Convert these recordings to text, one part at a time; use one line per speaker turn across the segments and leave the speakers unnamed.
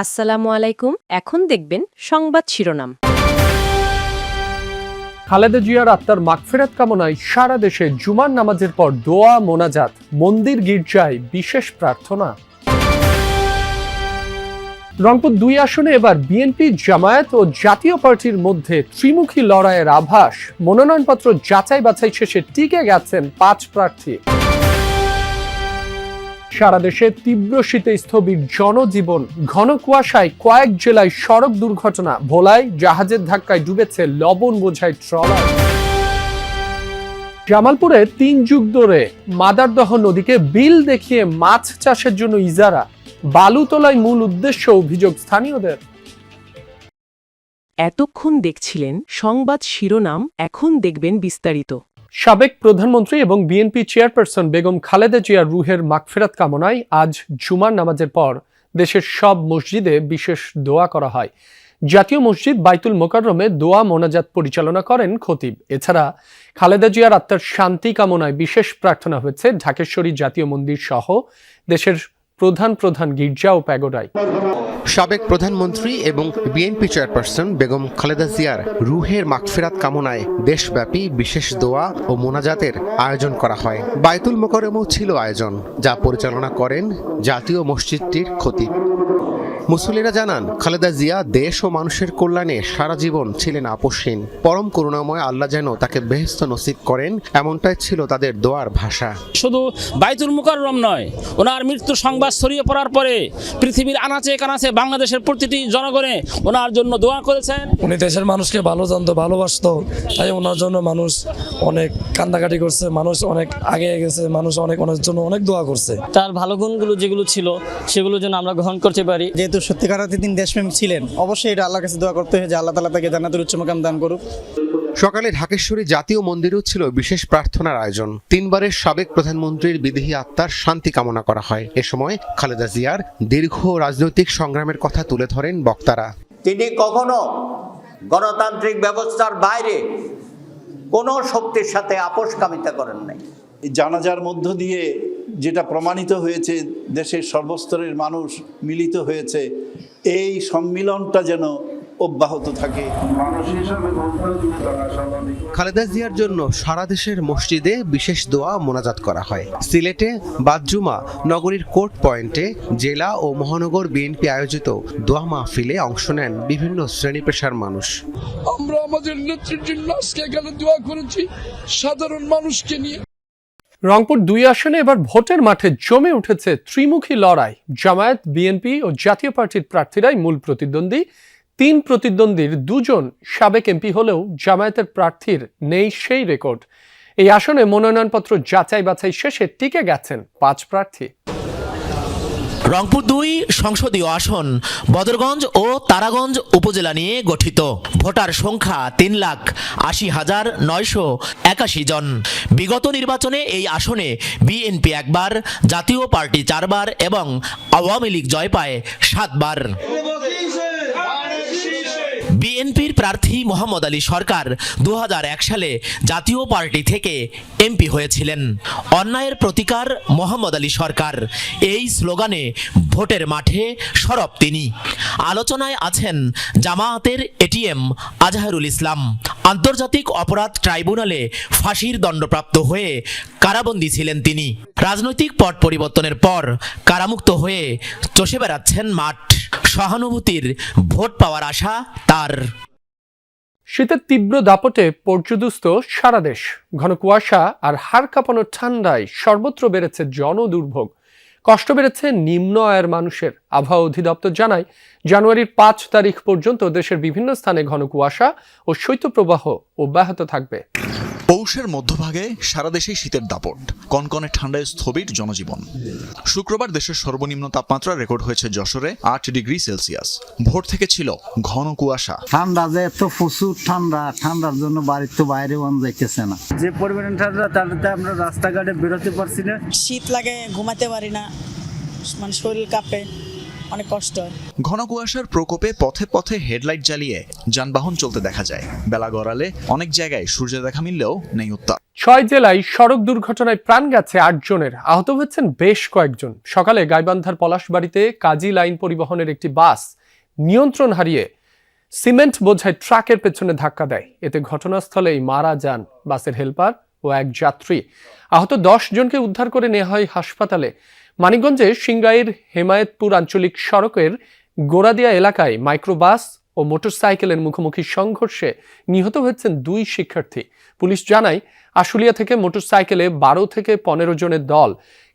আসসালামু আলাইকুম। এখন দেখবেন সংবাদ শিরোনাম।
খালেদা জিয়ার আত্মার মাগফিরাত কামনায় সারা দেশে জুমার নামাজের পর দোয়া মোনাজাত, মন্দির গির্জায় বিশেষ প্রার্থনা। রংপুর ২ আসনে এবার বিএনপি, জামায়াত ও জাতীয় পার্টির মধ্যে ত্রিমুখী লড়াইয়ের আভাস। মনোনয়নপত্র যাচাই বাছাই শেষে টিকে গেছেন ৫ প্রার্থী। সারা দেশে তীব্র শীতে স্থবির জনজীবন, ঘন কুয়াশায় কয়েক জেলায় সড়ক দুর্ঘটনা, ভোলায় জাহাজের ধাক্কায় ডুবেছে লবণ বোঝাই ট্রলার। জামালপুরে ৩ যুগ ধরে মাদারদহ নদীকে বিল দেখিয়ে মাছ চাষের জন্য ইজারা, বালু তোলায় মূল উদ্দেশ্য অভিযোগ স্থানীয়দের।
এতক্ষণ দেখছিলেন সংবাদ শিরোনাম, এখন দেখবেন বিস্তারিত।
সাবেক প্রধানমন্ত্রী এবং বিএনপি চেয়ারপারসন বেগম খালেদা জিয়ার রুহের মাগফিরাত কামনায় আজ জুমার নামাজের পর দেশের সব মসজিদে বিশেষ দোয়া করা হয়। জাতীয় মসজিদ বাইতুল মোকাররমে দোয়া মোনাজাত পরিচালনা করেন খতিব। এছাড়া খালেদা জিয়ার আত্মার শান্তি কামনায় বিশেষ প্রার্থনা হয়েছে ঢাকেশ্বরী জাতীয় মন্দির সহ দেশের প্রধান গির্জা ও প্যাগোডায়।
সাবেক প্রধানমন্ত্রী এবং বিএনপি চেয়ারপারসন বেগম খালেদা জিয়ার রুহের মাগফিরাত কামনায় দেশব্যাপী বিশেষ দোয়া ও মোনাজাতের আয়োজন করা হয়। বাইতুল মোকাররমেও ছিল আয়োজন, যা পরিচালনা করেন জাতীয় মসজিদটির খতিব। মুসল্লিরা জানান, খালেদা জিয়া দেশ ও মানুষের কল্যাণে সারা জীবন ছিলেন আপোষহীন। পরম করুণাময় আল্লাহ যেন তাকে বেহেশত নসিব করেন, এমনটাই ছিল তাদের দোয়ার ভাষা।
শুধু বাইতুল মুকাররম নয়, ওনার মৃত্যুর সংবাদ ছড়িয়ে পড়ার পরে পৃথিবীর আনাচে কানাচে বাংলাদেশের প্রতিটি জনগণে ওনার জন্য দোয়া করেছেন।
উনি দেশের মানুষকে ভালো জানতো, ভালোবাসতো, তাই ওনার জন্য মানুষ অনেক কান্দাকাটি করছে, মানুষ অনেক আগে গেছে, মানুষ অনেক ওনার জন্য অনেক দোয়া করছে।
তার ভালো গুণগুলো যেগুলো ছিল সেগুলো যেন আমরা গ্রহণ করতে পারি।
যেহেতু সত্যিকার অর্থে তিনি দেশপ্রেমিক ছিলেন, অবশ্যই এটা আল্লাহর কাছে দোয়া করতে হয় যে আল্লাহ তাআলা তাকে জান্নাতুল উচ্চ মাকাম দান করুক।
সকালে ঢাকেশ্বরী জাতীয় মন্দিরেও ছিল বিশেষ প্রার্থনার আয়োজন। ৩ বারের সাবেক প্রধানমন্ত্রীর বিদেহী আত্মার শান্তি কামনা করা হয়। এ সময় খালেদা জিয়ার দীর্ঘ রাজনৈতিক সংগ্রামের কথা তুলে ধরেন বক্তারা।
তিনি কখনো গণতান্ত্রিক ব্যবস্থার বাইরে কোনো শক্তির সাথে আপোষকামিতা করেন নাই।
জানাজার মধ্য দিয়ে যেটা প্রমাণিত হয়েছে, দেশের সর্বস্তরের মানুষ মিলিত হয়েছে, এই সম্মিলনটা যেন অব্যাহত থাকে।
খালেদা জিয়ার জন্য সারা দেশের মসজিদে বিশেষ দোয়া মোনাজাত করা হয়। সিলেটে বাদজুমা নগরীর কোর্ট পয়েন্টে জেলা ও মহানগর বিএনপি আয়োজিত দোয়া মাহফিলে অংশ নেন বিভিন্ন শ্রেণী পেশার মানুষ।
আমরা আমাদের নেত্রীর জন্য আজকে এখানে দোয়া করেছি, সাধারণ মানুষকে নিয়ে।
রংপুর ২ আসনে এবার ভোটের মাঠে জমে উঠেছে ত্রিমুখী লড়াই। জামায়াত, বিএনপি ও জাতীয় পার্টির প্রার্থীরাই মূল প্রতিদ্বন্দ্বী। ৩ প্রতিদ্বন্দ্বীর ২ জন সাবেক এমপি হলেও জামায়াতের প্রার্থীর নেই সেই রেকর্ড। এই আসনে মনোনয়নপত্র যাচাই বাছাই শেষে টিকে গেছেন ৫ প্রার্থী।
রংপুর ২ সংসদীয় আসন বদরগঞ্জ ও তারাগঞ্জ উপজেলা নিয়ে গঠিত। ভোটার সংখ্যা ৩,৮০,৯৮১ জন। বিগত নির্বাচনে এই আসনে বিএনপি ১ বার, জাতীয় পার্টি ৪ বার এবং আওয়ামী লীগ জয় পায় ৭ বার। বিএনপির প্রার্থী মোহাম্মদ আলী সরকার ২০০১ সালে জাতীয় পার্টি থেকে এমপি হয়েছিলেন। অন্যায়ের প্রতিকার মোহাম্মদ আলী সরকার, এই স্লোগানে ভোটের মাঠে সরব তিনি। আলোচনায় আছেন জামায়াতের এটিএম আজহারুল ইসলাম। আন্তর্জাতিক অপরাধ ট্রাইব্যুনালে ফাঁসির দণ্ডপ্রাপ্ত হয়ে কারাবন্দী ছিলেন তিনি। রাজনৈতিক পট পরিবর্তনের পর কারামুক্ত হয়ে চষে বেড়াচ্ছেন মাঠ। সহানুভূতির ভোট পাওয়ার আশা তার।
শীতের তীব্র দাপটে পর্যুদুস্ত সারা দেশ। ঘন কুয়াশা আর হাড় কাঁপানো ঠান্ডায় সর্বত্র বেড়েছে জনদুর্ভোগ। কষ্ট বেড়েছে নিম্ন আয়ের মানুষের। আবহাওয়া অধিদপ্তর জানায়, জানুয়ারির ৫ তারিখ পর্যন্ত দেশের বিভিন্ন স্থানে ঘন কুয়াশা ও শৈত্যপ্রবাহ অব্যাহত থাকবে।
পৌষের মধ্যভাগে সারা দেশে শীতের দাপট, কনকনে ঠান্ডায় স্থবির জনজীবন। শুক্রবার দেশের সর্বনিম্ন তাপমাত্রা রেকর্ড হয়েছে যশোরে ৮ ডিগ্রি সেলসিয়াস। ভোর থেকে ছিল ঘন কুয়াশা।
ঠান্ডা যে এত প্রচুর ঠান্ডার জন্য বাড়ির তো বাইরে মন যাইতেছে না। যে পরিমাণ ঠান্ডা, তাতে আমরা রাস্তাঘাটে বেরোতে পারছি না।
শীত লাগে, ঘুমাতে পারি না, মানে শরীর কাঁপে, অনেক কষ্ট হয়।
ঘন কুয়াশার প্রকোপে পথে পথে হেডলাইট জ্বালিয়ে যানবাহন চলতে দেখা যায়। বেলা গড়ালে অনেক জায়গায় সূর্যের দেখা মিললেও নেই উত্তাপ।
6 জেলায় সড়ক দুর্ঘটনায় প্রাণ গেছে 8 জনের, আহত হয়েছেন বেশ কয়েকজন। সকালে গাইবান্ধার পলাশবাড়িতে কাজী লাইন পরিবহনের একটি বাস নিয়ন্ত্রণ হারিয়ে সিমেন্ট বোঝাই ট্রাকের পেছনে ধাক্কা দেয়। এতে ঘটনাস্থলেই মারা যান বাসের হেলপার ও এক যাত্রী। আহত 10 জনকে উদ্ধার করে নেওয়া হয় হাসপাতালে। মানিকগঞ্জে সিংগাইর হেমায়েতপুর আঞ্চলিক সড়কের গোড়াদিয়া এলাকায় মাইক্রোবাস ও মোটরসাইকেলের মুখোমুখি সংঘর্ষে নিহত হয়েছেন 2 শিক্ষার্থী। পুলিশ জানায়, আশুলিয়া থেকে মোটরসাইকেলে 12 থেকে 15 জনের দল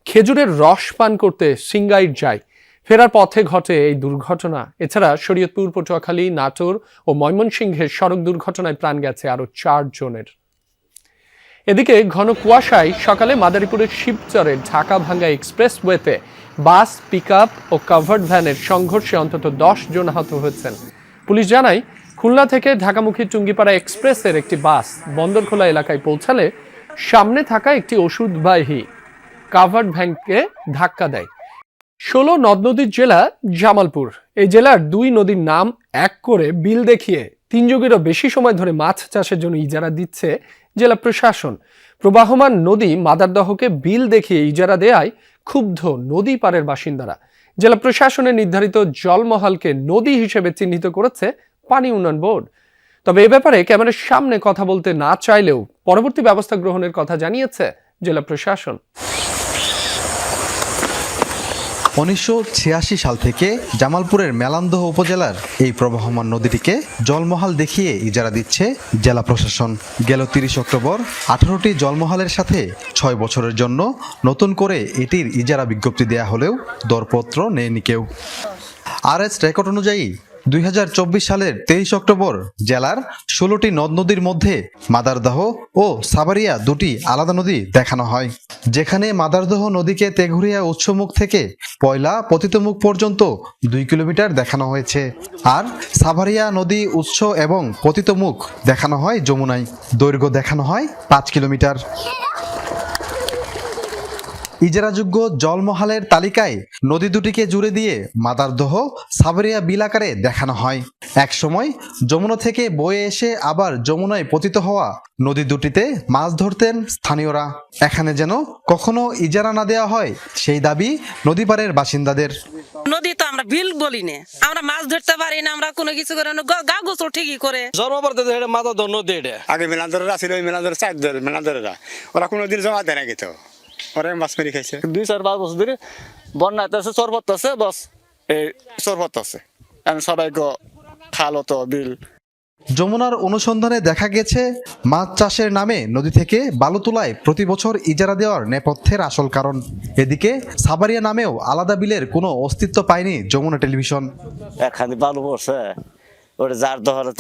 খেজুরের রস পান করতে সিংগাইর যায়। ফেরার পথে ঘটে এই দুর্ঘটনা। এছাড়া শরীয়তপুর, পটুয়াখালী, নাটোর ও ময়মনসিংহের সড়ক দুর্ঘটনায় প্রাণ গেছে আরও 4 জনের। এদিকে ঘন কুয়াশায় সকালে মাদারীপুরের শিবচরের ঢাকা-ভাঙ্গা এক্সপ্রেসওয়েতে বাস, পিকআপ ও কাভার্ড ভ্যানের সংঘর্ষে অন্তত 10 জন আহত হয়েছেন। পুলিশ জানায়, খুলনা থেকে ঢাকামুখী টুঙ্গিপাড়া এক্সপ্রেসের একটি বাস বন্দরখোলা এলাকায় পৌঁছালে সামনে থাকা একটি ওষুধবাহী কাভার্ড ভ্যানকে ধাক্কা দেয়। 16 নদ নদীর জেলা জামালপুর। এই জেলার 2 নদীর নাম এক করে বিল দেখিয়ে 3 যুগেরও বেশি সময় ধরে মাছ চাষের জন্য ইজারা দিচ্ছে জেলা প্রশাসন। প্রবাহমান নদী মাদারদহকে বিল দেখিয়ে ইজারা দেয়ায় ক্ষুব্ধ নদী পাড়ের বাসিন্দারা। জেলা প্রশাসনের নির্ধারিত জলমহলকে নদী হিসেবে চিহ্নিত করেছে পানি উন্নয়ন বোর্ড। তবে এ ব্যাপারে ক্যামেরার সামনে কথা বলতে না চাইলেও পরবর্তী ব্যবস্থা গ্রহণের কথা জানিয়েছে জেলা প্রশাসন।
1986 সাল থেকে জামালপুরের মেলান্দহ উপজেলার এই প্রবাহমান নদীটিকে জলমহাল দেখিয়ে ইজারা দিচ্ছে জেলা প্রশাসন। গেল 30 অক্টোবর 18টি জলমহালের সাথে 6 বছরের জন্য নতুন করে এটির ইজারা বিজ্ঞপ্তি দেয়া হলেও দরপত্র নেয়নি কেউ। আরএস রেকর্ড অনুযায়ী 2024 সালের 23 অক্টোবর জেলার 16টি নদ নদীর মধ্যে মাদারদহ ও সাভারিয়া 2টি আলাদা নদী দেখানো হয়, যেখানে মাদারদহ নদীকে তেঘুরিয়া উৎসমুখ থেকে পয়লা পতিতমুখ পর্যন্ত 2 কিলোমিটার দেখানো হয়েছে, আর সাভারিয়া নদী উৎস এবং পতিতমুখ দেখানো হয় যমুনায়। দৈর্ঘ্য দেখানো হয় 5 কিলোমিটার। ইজারাযোগ্য জলমহালের তালিকায় নদী দুটিকে জুড়ে দিয়ে মাদারদহ সাভারিয়া বিল আকারে দেখানো হয়। এক সময় যমুনা থেকে বয়ে এসে আবার যমুনায় পতিত হওয়া নদী দুটিতে মাছ ধরতেন স্থানীয়রা। এখানে যেন কখনো ইজারা না দেওয়া হয় সেই দাবি নদী পাড়ের বাসিন্দাদের।
নদী তো আমরা বিল বলি না, আমরা মাছ ধরতে পারি না, আমরা কোনো কিছু করে না, গা গোসল ঠিকই করে
জন্মপাড়তে মাথা ধর নদী এটা
আগে মেলান্দরেরা ছিল, ওই মেলান্দরের 4 জন মেলান্দরেরা, ওরা কোনোদিন জমা দেয় না কিন্তু ওরা মাছ মেরে খাইছে।
2-4-5 বছর ধরে বন্যা আছে, সরবত আছে, বস এই সরবত আছে, আমি সবাই খাল তো বিল।
যমুনার অনুসন্ধানে দেখা গেছে মাছ চাষের নামে নদী থেকে বালু তোলায় প্রতি বছর ইজারা দেওয়ার নেপথ্যের আসল কারণ। এদিকে সাভারিয়া নামেও আলাদা বিলের কোনো অস্তিত্ব পায়নি যমুনা টেলিভিশন।
একখানি বালু পড়ছে, ওটা যার দহর